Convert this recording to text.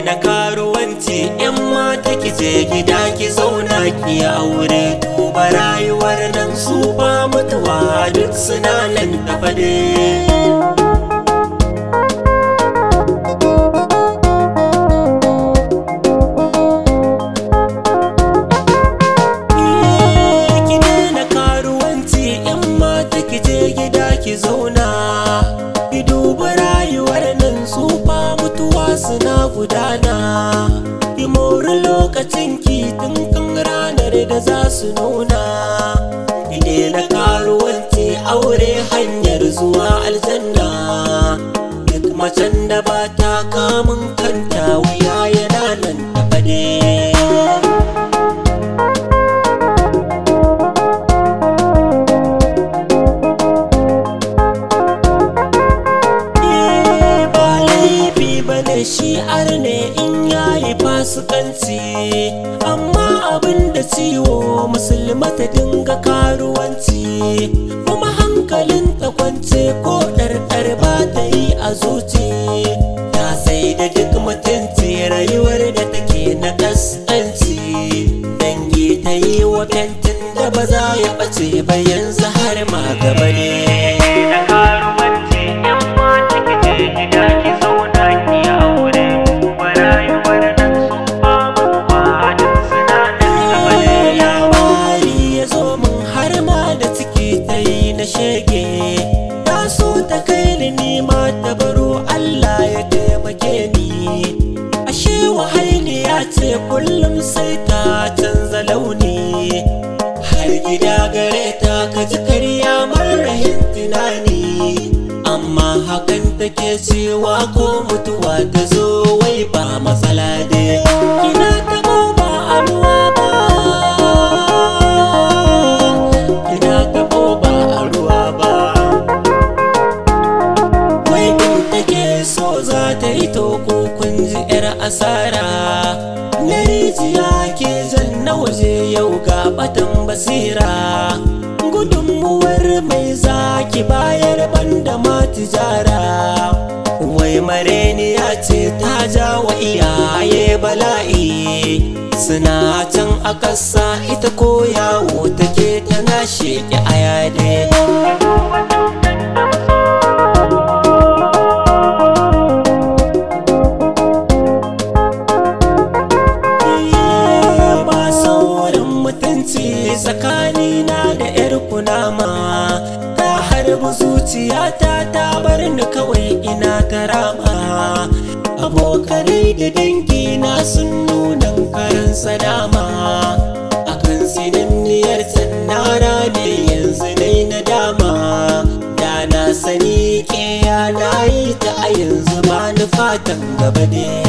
Na karuwanci yan mata ki je gida ki zauna ki aure, duba rayuwar nan su ba mutuwa duk suna nan tafade. Ki daina karuwanci yan mata ki je gida ki zauna, ki duba rayuwar nan su ba mutuwa suna gudana. Ki mori lokacin ki tun kan ranar da za su nuna. Ki daina karuwanci aure hanyar zuwa aljanna. Duk macen da ba ta kamun kanta wuya yana nan tafade. Shi arne in yayi fasikanci, amma abin da ciwo musulma ta dinga karuwanci, kuma hankalin ta kwance ko ɗarɗar ba ta yi a zuci. Ta sai da duk mutunci rayuwar da take na ƙasƙanci, dangi ta yi wa fentin da ba za ya ɓace ba yanzu har ma gaba ne. Ta so ta kai ni nima ta baro Allah ya taimake ni, ashe wahainiya ce kullum sai ta canza launi. Har gida gare ta ka ji karya marahin tunani, amma hakan take cewa ko mutuwa ta zo wai ba matsala dai. Kina tabo ba a ruwa ba, kina tabo ba a ruwa ba. So za ta yi toko kun ji 'yar asara, na rijiya ke zan na waje yau ga batan basira. Gudunmuwar mai zaki bayar banda ma tijara, wai mareniya ce ta ja wa iyaye bala'i. Suna can a ƙasa ita ko yawo take tana sheƙi a yade. Tsakanina da 'yar kunama ta harbi zuciyata ta bar ni kawai ina karama. Abokanai da dangina sun nuna karan sadama, akan sinanniyar tannara ne yanzu nai nadama. Da na sani ke na yi ta a yanzu ba ni fatan gaba ne.